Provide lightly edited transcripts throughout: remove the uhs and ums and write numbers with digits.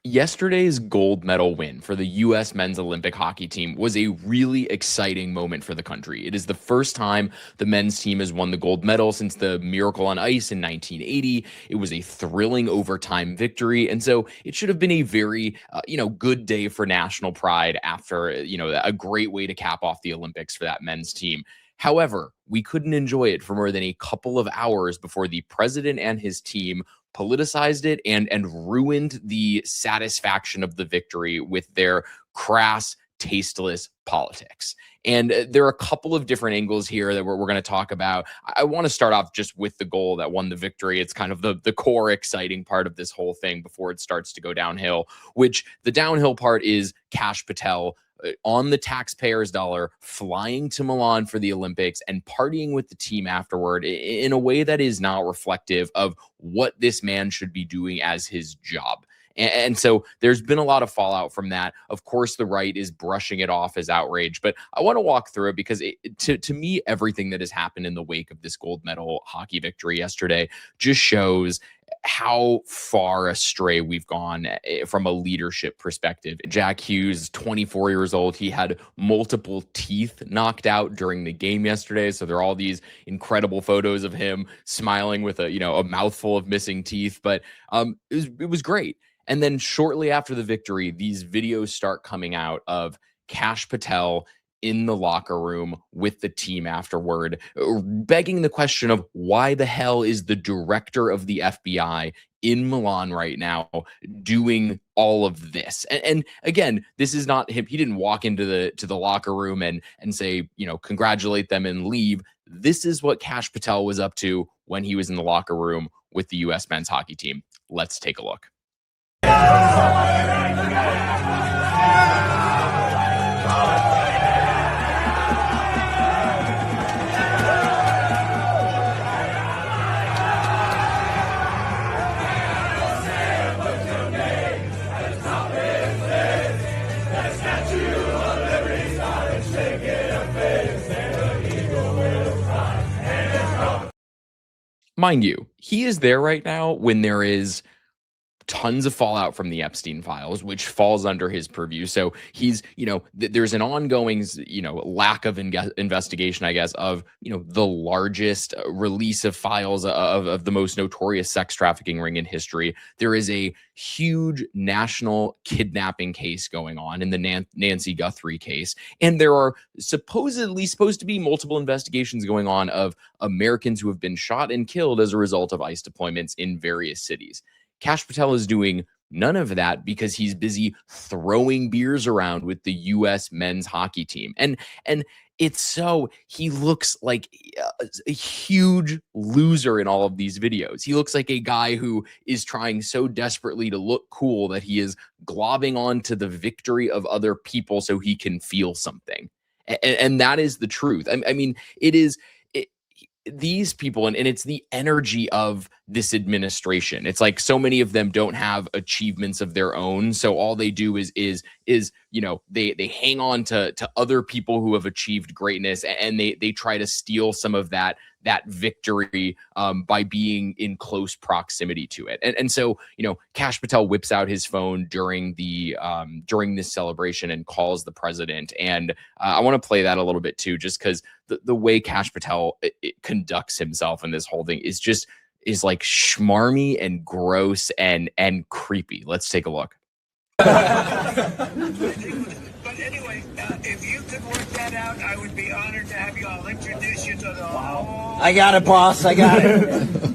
Yesterday's gold medal win for the U.S. men's Olympic hockey team was a really exciting moment for the country. It is the first time the men's team has won the gold medal since the Miracle on Ice in 1980. It was a thrilling overtime victory. And so it should have been a very, good day for national pride after, a great way to cap off the Olympics for that men's team. However, we couldn't enjoy it for more than a couple of hours before the president and his team politicized it and ruined the satisfaction of the victory with their crass, tasteless politics. And there are a couple of different angles here that we're going to talk about. I want to start off just with the goal that won the victory. It's kind of the core exciting part of this whole thing before it starts to go downhill, which the downhill part is Kash Patel on the taxpayers' dollar, flying to Milan for the Olympics and partying with the team afterward in a way that is not reflective of what this man should be doing as his job. And so there's been a lot of fallout from that. Of course, the right is brushing it off as outrage, but I want to walk through it because to me, everything that has happened in the wake of this gold medal hockey victory yesterday just shows how far astray we've gone from a leadership perspective. Jack Hughes, 24 years old, he had multiple teeth knocked out during the game yesterday. So there are all these incredible photos of him smiling with a mouthful of missing teeth. But it was great. And then shortly after the victory, these videos start coming out of Kash Patel in the locker room with the team afterward, begging the question of why the hell is the director of the FBI in Milan right now doing all of this? And again, this is not him. He didn't walk into the locker room and say, congratulate them and leave. This is what Kash Patel was up to when he was in the locker room with the U.S. men's hockey team. Let's take a look. Mind you, he is there right now when there is tons of fallout from the Epstein files, which falls under his purview. So he's, there's an ongoing, lack of investigation, I guess, of, the largest release of files of the most notorious sex trafficking ring in history. There is a huge national kidnapping case going on in the Nancy Guthrie case. And there are supposed to be multiple investigations going on of Americans who have been shot and killed as a result of ICE deployments in various cities. Kash Patel is doing none of that because he's busy throwing beers around with the U.S. men's hockey team. And it's so he looks like a huge loser in all of these videos. He looks like a guy who is trying so desperately to look cool that he is globbing onto the victory of other people so he can feel something. And that is the truth. I mean, it is these people, and it's the energy of this administration. It's like so many of them don't have achievements of their own, so all they do is they hang on to other people who have achieved greatness, and they try to steal some of that victory by being in close proximity to it. And so Kash Patel whips out his phone during this celebration and calls the president. And I want to play that a little bit too, just because the way Kash Patel it conducts himself in this whole thing is like schmarmy and gross and creepy. Let's take a look. But anyway, if you could work that out, I would be honored to have you. I'll introduce you to the whole... I got it, boss. I got it.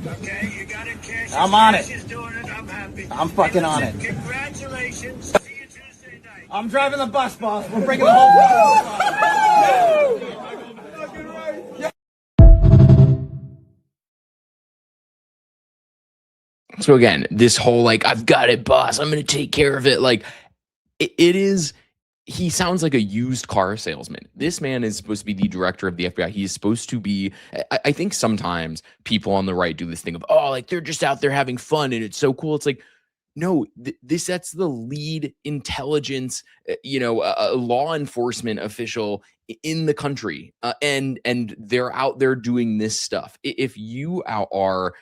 Okay, you got it, Cash. I'm on it. Cash is doing it. I'm happy. I'm fucking on it. Congratulations. See you Tuesday night. I'm driving the bus, boss. We're bringing the whole bus. So again, this whole I've got it, boss, I'm going to take care of it. It is, he sounds like a used car salesman. This man is supposed to be the director of the FBI. He is supposed to be, I think sometimes people on the right do this thing of, they're just out there having fun and it's so cool. It's like, no, that's the lead intelligence, law enforcement official in the country. And they're out there doing this stuff. If you are,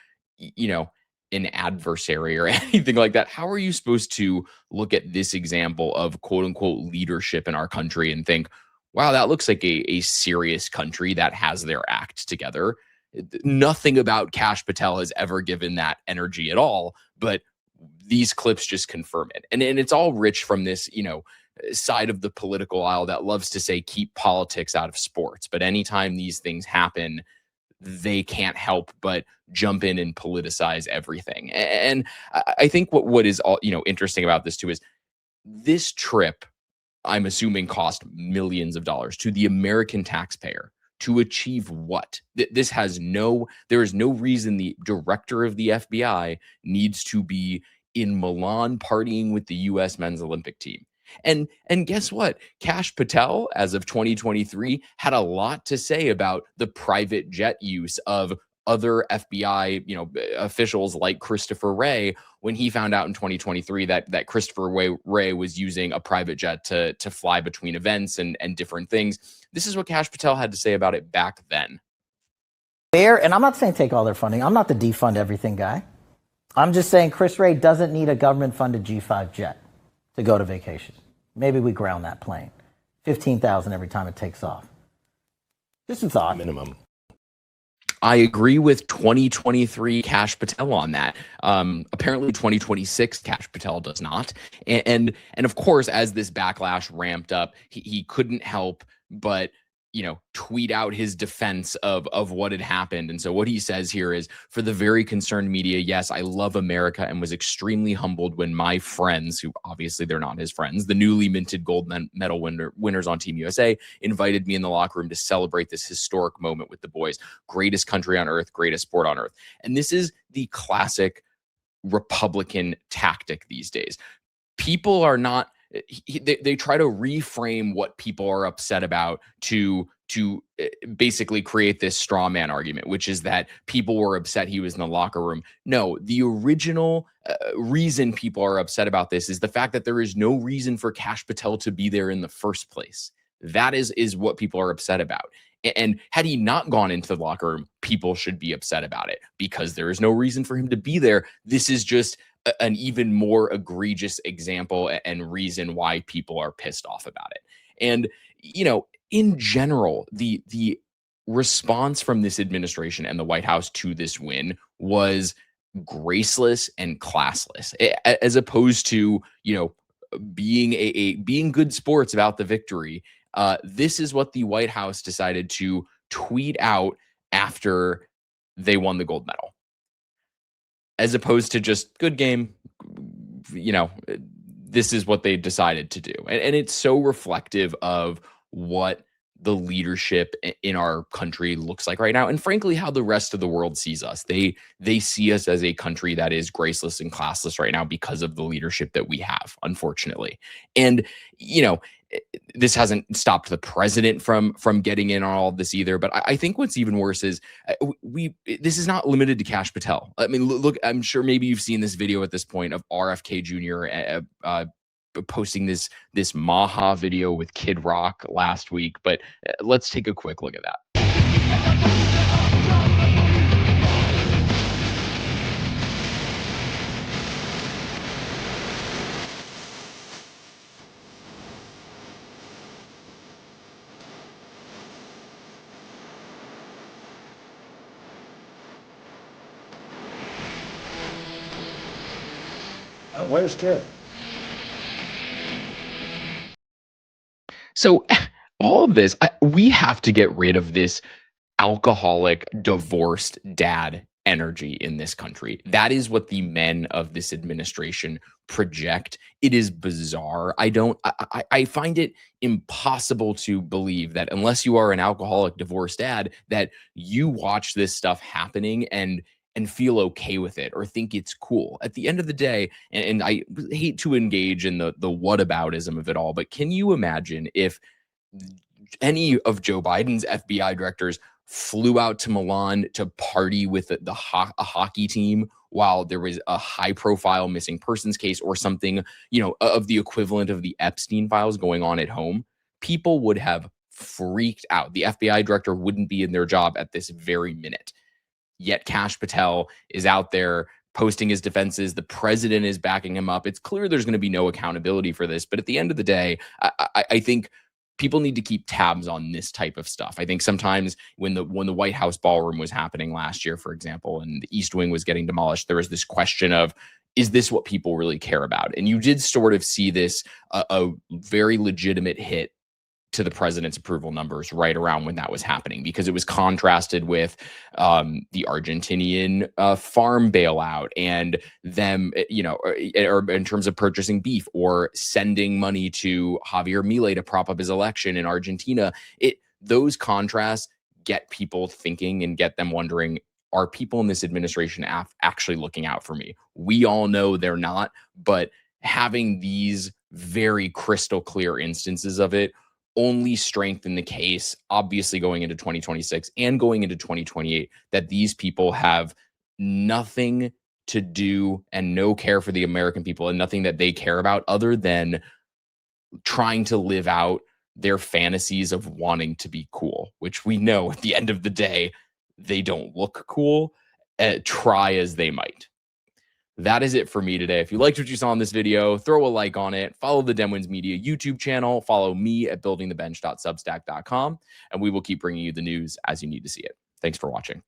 an adversary or anything like that, how are you supposed to look at this example of quote unquote leadership in our country and think, wow, that looks like a serious country that has their act together? Nothing about Kash Patel has ever given that energy at all, but these clips just confirm it. And it's all rich from this, side of the political aisle that loves to say keep politics out of sports. But anytime these things happen, they can't help but jump in and politicize everything. And I think what is all interesting about this too is this trip, I'm assuming, cost millions of dollars to the American taxpayer to achieve what? There is no reason the director of the FBI needs to be in Milan partying with the US men's Olympic team. And guess what? Kash Patel, as of 2023, had a lot to say about the private jet use of other FBI, officials like Christopher Wray, when he found out in 2023 that Christopher Wray was using a private jet to fly between events and different things. This is what Kash Patel had to say about it back then. And I'm not saying take all their funding. I'm not the defund everything guy. I'm just saying Chris Wray doesn't need a government-funded G5 jet to go to vacation. Maybe we ground that plane. $15,000 every time it takes off. Just a thought. Minimum. I agree with 2023 Kash Patel on that. Apparently 2026 Kash Patel does not. And of course, as this backlash ramped up, he couldn't help but tweet out his defense of what had happened. And so what he says here is, for the very concerned media, yes, I love America and was extremely humbled when my friends, who obviously they're not his friends, the newly minted gold medal winners on Team USA, invited me in the locker room to celebrate this historic moment with the boys. Greatest country on earth, greatest sport on earth. And this is the classic Republican tactic these days. People are not, they try to reframe what people are upset about to basically create this straw man argument, which is that people were upset he was in the locker room. No, the original reason people are upset about this is the fact that there is no reason for Kash Patel to be there in the first place. That is what people are upset about. And had he not gone into the locker room, people should be upset about it because there is no reason for him to be there. This is just an even more egregious example and reason why people are pissed off about it. And, in general, the response from this administration and the White House to this win was graceless and classless, as opposed to, being good sports about the victory. This is what the White House decided to tweet out after they won the gold medal, as opposed to just good game. This is what they decided to do. And it's so reflective of what the leadership in our country looks like right now. And frankly, how the rest of the world sees us. They see us as a country that is graceless and classless right now because of the leadership that we have, unfortunately. And, this hasn't stopped the president from getting in on all of this either. But I think what's even worse is this is not limited to Kash Patel. I mean, look, I'm sure maybe you've seen this video at this point of RFK Jr. Posting this Maha video with Kid Rock last week. But let's take a quick look at that. Where's Kid? So all of this, we have to get rid of this alcoholic, divorced dad energy in this country. That is what the men of this administration project. It is bizarre. I find it impossible to believe that unless you are an alcoholic, divorced dad, that you watch this stuff happening and feel okay with it or think it's cool. At the end of the day, and I hate to engage in the whataboutism of it all, but can you imagine if any of Joe Biden's FBI directors flew out to Milan to party with a hockey team while there was a high-profile missing persons case or something, of the equivalent of the Epstein files going on at home? People would have freaked out. The FBI director wouldn't be in their job at this very minute. Yet Kash Patel is out there posting his defenses. The president is backing him up. It's clear there's going to be no accountability for this. But at the end of the day, I think people need to keep tabs on this type of stuff. I think sometimes when the White House ballroom was happening last year, for example, and the East Wing was getting demolished, there was this question of, is this what people really care about? And you did sort of see this a very legitimate hit to the president's approval numbers right around when that was happening, because it was contrasted with the Argentinian farm bailout and them, or in terms of purchasing beef or sending money to Javier Milei to prop up his election in Argentina. Those contrasts get people thinking and get them wondering, are people in this administration actually looking out for me? We all know they're not, but having these very crystal clear instances of it only strengthen the case, obviously going into 2026 and going into 2028, that these people have nothing to do and no care for the American people and nothing that they care about other than trying to live out their fantasies of wanting to be cool, which we know at the end of the day, they don't look cool, try as they might. That is it for me today. If you liked what you saw in this video, throw a like on it. Follow the Demwins Media YouTube channel. Follow me at buildingthebench.substack.com, and we will keep bringing you the news as you need to see it. Thanks for watching.